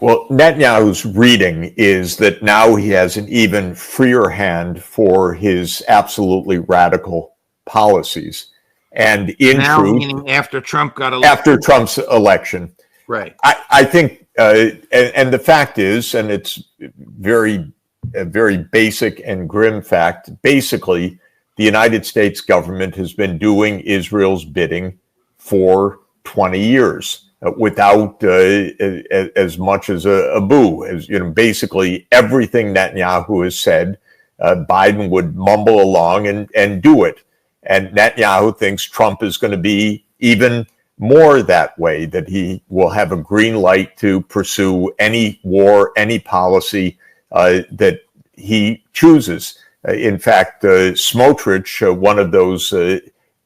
Well, Netanyahu's reading is that now he has an even freer hand for his absolutely radical policies. And in Now, truth, meaning after Trump got elected. after Trump's election, Right. I think, and the fact is, and it's a very basic and grim fact, basically, the United States government has been doing Israel's bidding for 20 years. Without as much as a boo. As basically everything Netanyahu has said, Biden would mumble along and do it. And Netanyahu thinks Trump is going to be even more that way, that he will have a green light to pursue any war, any policy that he chooses. In fact, Smotrich, one of those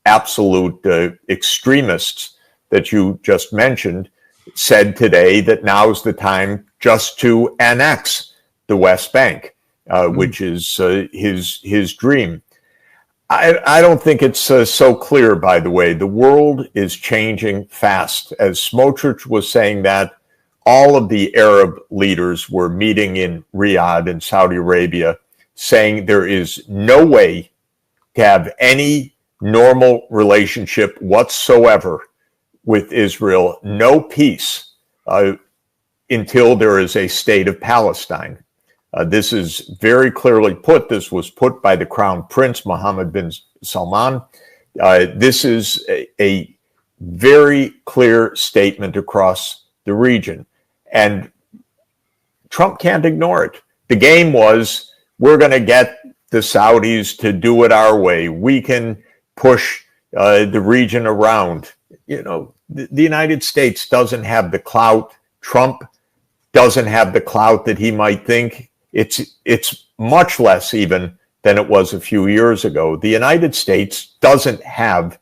absolute extremists that you just mentioned, said today that now's the time just to annex the West Bank, which is his dream. I don't think it's so clear, by the way. The world is changing fast. As Smotrich was saying that, all of the Arab leaders were meeting in Riyadh in Saudi Arabia, saying there is no way to have any normal relationship whatsoever with Israel, no peace until there is a state of Palestine. This is very clearly put. This was put by the Crown Prince, Mohammed bin Salman. This is a very clear statement across the region. And Trump can't ignore it. The game was, we're going to get the Saudis to do it our way. We can push the region around. The United States doesn't have the clout. Trump doesn't have the clout that he might think. It's much less even than it was a few years ago. The United States doesn't have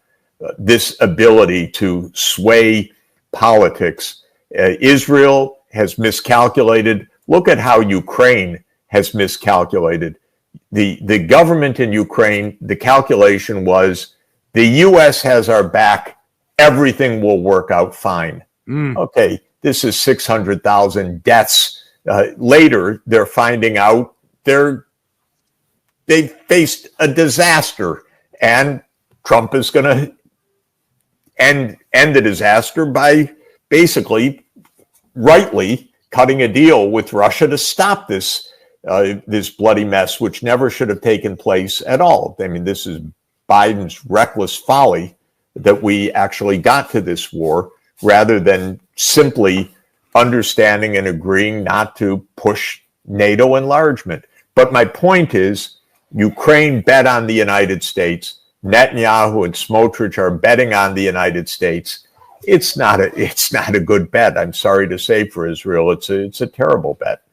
this ability to sway politics. Israel has miscalculated. Look at how Ukraine has miscalculated. The government in Ukraine, the calculation was, the U.S. has our back. Everything will work out fine. Okay, this is 600,000 deaths. Later, they're finding out they faced a disaster, and Trump is going to end the disaster by basically, rightly, cutting a deal with Russia to stop this bloody mess, which never should have taken place at all. I mean, this is Biden's reckless folly that we actually got to this war, rather than simply understanding and agreeing not to push NATO enlargement. But my point is, Ukraine bet on the United States. Netanyahu and Smotrich are betting on the United States. It's not a good bet, I'm sorry to say, for Israel. It's a terrible bet.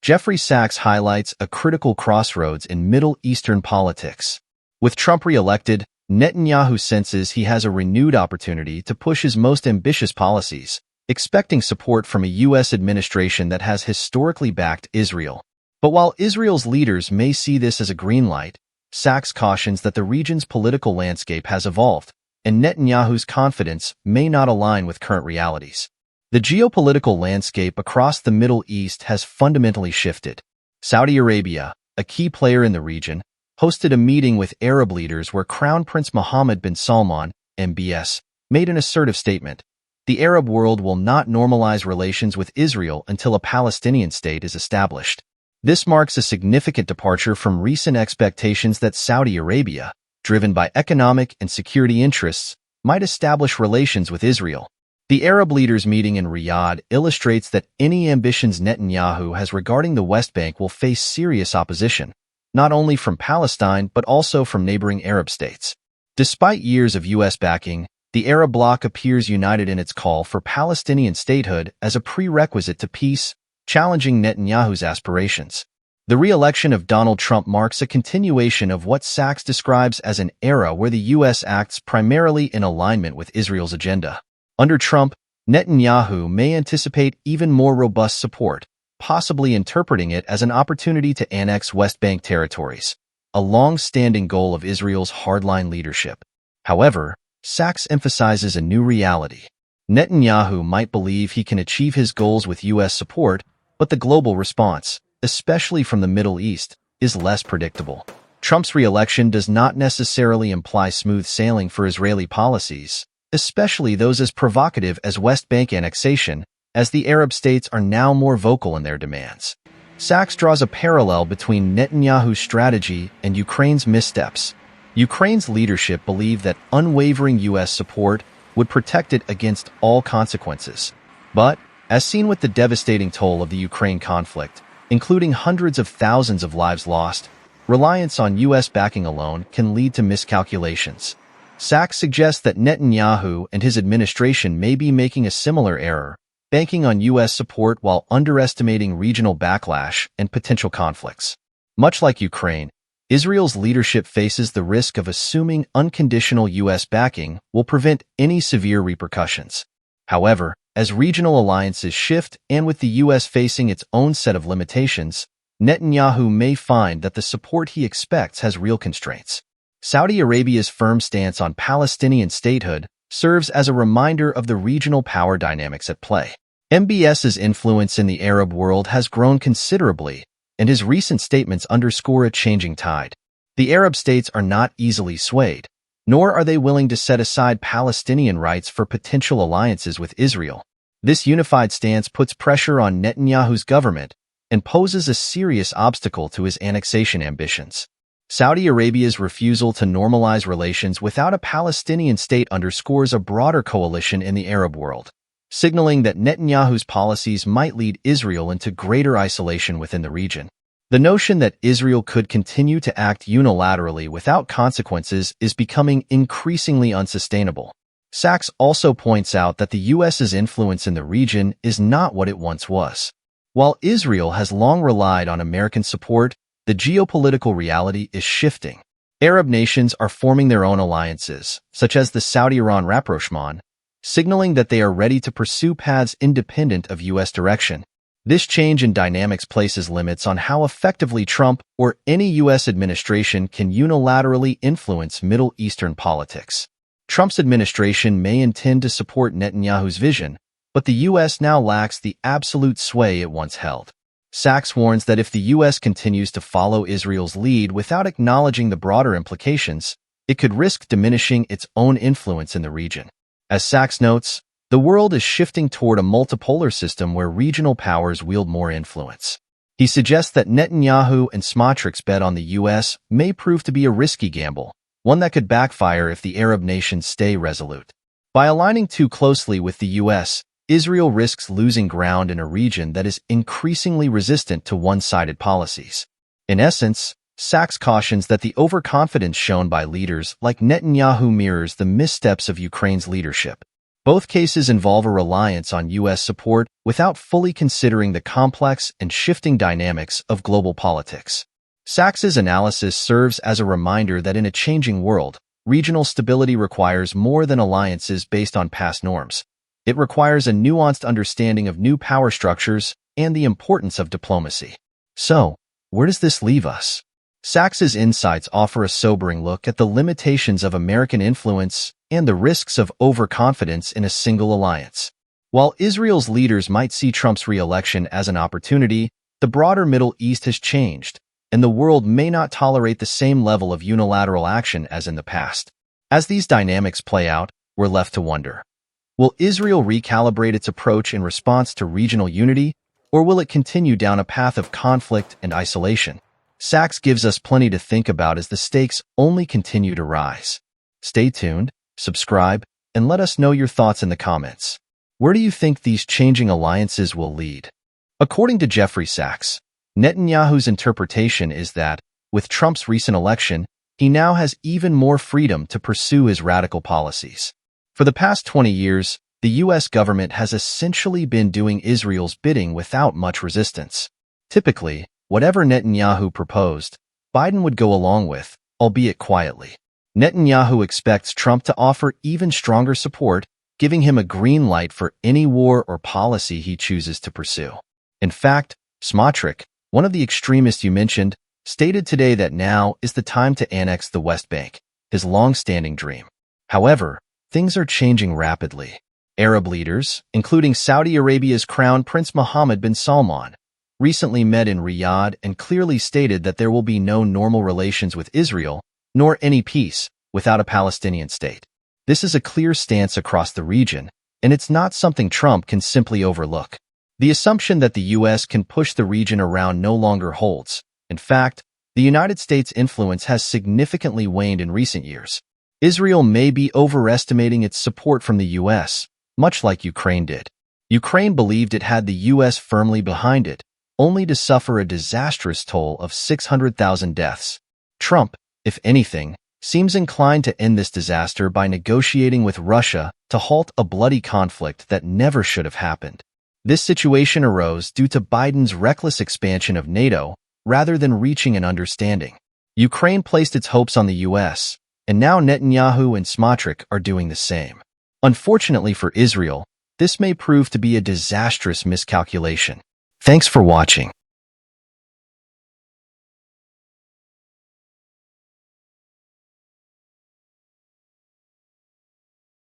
Jeffrey Sachs highlights a critical crossroads in Middle Eastern politics. With Trump re-elected, Netanyahu senses he has a renewed opportunity to push his most ambitious policies, expecting support from a U.S. administration that has historically backed Israel. But while Israel's leaders may see this as a green light, Sachs cautions that the region's political landscape has evolved, and Netanyahu's confidence may not align with current realities. The geopolitical landscape across the Middle East has fundamentally shifted. Saudi Arabia, a key player in the region, hosted a meeting with Arab leaders where Crown Prince Mohammed bin Salman, MBS, made an assertive statement. The Arab world will not normalize relations with Israel until a Palestinian state is established. This marks a significant departure from recent expectations that Saudi Arabia, driven by economic and security interests, might establish relations with Israel. The Arab leaders' meeting in Riyadh illustrates that any ambitions Netanyahu has regarding the West Bank will face serious opposition, not only from Palestine but also from neighboring Arab states. Despite years of U.S. backing, the Arab bloc appears united in its call for Palestinian statehood as a prerequisite to peace, challenging Netanyahu's aspirations. The re-election of Donald Trump marks a continuation of what Sachs describes as an era where the U.S. acts primarily in alignment with Israel's agenda. Under Trump, Netanyahu may anticipate even more robust support, possibly interpreting it as an opportunity to annex West Bank territories, a long-standing goal of Israel's hardline leadership. However, Sachs emphasizes a new reality. Netanyahu might believe he can achieve his goals with U.S. support, but the global response, especially from the Middle East, is less predictable. Trump's re-election does not necessarily imply smooth sailing for Israeli policies, especially those as provocative as West Bank annexation, as the Arab states are now more vocal in their demands. Sachs draws a parallel between Netanyahu's strategy and Ukraine's missteps. Ukraine's leadership believed that unwavering U.S. support would protect it against all consequences. But, as seen with the devastating toll of the Ukraine conflict, including hundreds of thousands of lives lost, reliance on U.S. backing alone can lead to miscalculations. Sachs suggests that Netanyahu and his administration may be making a similar error, banking on U.S. support while underestimating regional backlash and potential conflicts. Much like Ukraine, Israel's leadership faces the risk of assuming unconditional U.S. backing will prevent any severe repercussions. However, as regional alliances shift and with the U.S. facing its own set of limitations, Netanyahu may find that the support he expects has real constraints. Saudi Arabia's firm stance on Palestinian statehood serves as a reminder of the regional power dynamics at play. MBS's influence in the Arab world has grown considerably, and his recent statements underscore a changing tide. The Arab states are not easily swayed, nor are they willing to set aside Palestinian rights for potential alliances with Israel. This unified stance puts pressure on Netanyahu's government and poses a serious obstacle to his annexation ambitions. Saudi Arabia's refusal to normalize relations without a Palestinian state underscores a broader coalition in the Arab world, signaling that Netanyahu's policies might lead Israel into greater isolation within the region. The notion that Israel could continue to act unilaterally without consequences is becoming increasingly unsustainable. Sachs also points out that the U.S.'s influence in the region is not what it once was. While Israel has long relied on American support, the geopolitical reality is shifting. Arab nations are forming their own alliances, such as the Saudi-Iran rapprochement, signaling that they are ready to pursue paths independent of U.S. direction. This change in dynamics places limits on how effectively Trump or any U.S. administration can unilaterally influence Middle Eastern politics. Trump's administration may intend to support Netanyahu's vision, but the U.S. now lacks the absolute sway it once held. Sachs warns that if the U.S. continues to follow Israel's lead without acknowledging the broader implications, it could risk diminishing its own influence in the region. As Sachs notes, the world is shifting toward a multipolar system where regional powers wield more influence. He suggests that Netanyahu and Smotrich's bet on the U.S. may prove to be a risky gamble, one that could backfire if the Arab nations stay resolute. By aligning too closely with the U.S., Israel risks losing ground in a region that is increasingly resistant to one-sided policies. In essence, Sachs cautions that the overconfidence shown by leaders like Netanyahu mirrors the missteps of Ukraine's leadership. Both cases involve a reliance on U.S. support without fully considering the complex and shifting dynamics of global politics. Sachs's analysis serves as a reminder that in a changing world, regional stability requires more than alliances based on past norms. It requires a nuanced understanding of new power structures and the importance of diplomacy. So, where does this leave us? Sachs's insights offer a sobering look at the limitations of American influence and the risks of overconfidence in a single alliance. While Israel's leaders might see Trump's re-election as an opportunity, the broader Middle East has changed, and the world may not tolerate the same level of unilateral action as in the past. As these dynamics play out, we're left to wonder. Will Israel recalibrate its approach in response to regional unity, or will it continue down a path of conflict and isolation? Sachs gives us plenty to think about as the stakes only continue to rise. Stay tuned, subscribe, and let us know your thoughts in the comments. Where do you think these changing alliances will lead? According to Jeffrey Sachs, Netanyahu's interpretation is that, with Trump's recent election, he now has even more freedom to pursue his radical policies. For the past 20 years, the U.S. government has essentially been doing Israel's bidding without much resistance. Typically, whatever Netanyahu proposed, Biden would go along with, albeit quietly. Netanyahu expects Trump to offer even stronger support, giving him a green light for any war or policy he chooses to pursue. In fact, Smotrich, one of the extremists you mentioned, stated today that now is the time to annex the West Bank, his long-standing dream. However, things are changing rapidly. Arab leaders, including Saudi Arabia's Crown Prince Mohammed bin Salman, recently met in Riyadh and clearly stated that there will be no normal relations with Israel, nor any peace, without a Palestinian state. This is a clear stance across the region, and it's not something Trump can simply overlook. The assumption that the U.S. can push the region around no longer holds. In fact, the United States' influence has significantly waned in recent years. Israel may be overestimating its support from the U.S., much like Ukraine did. Ukraine believed it had the U.S. firmly behind it, only to suffer a disastrous toll of 600,000 deaths. Trump, if anything, seems inclined to end this disaster by negotiating with Russia to halt a bloody conflict that never should have happened. This situation arose due to Biden's reckless expansion of NATO rather than reaching an understanding. Ukraine placed its hopes on the U.S., and now Netanyahu and Smotrich are doing the same. Unfortunately for Israel, this may prove to be a disastrous miscalculation. Thanks for watching.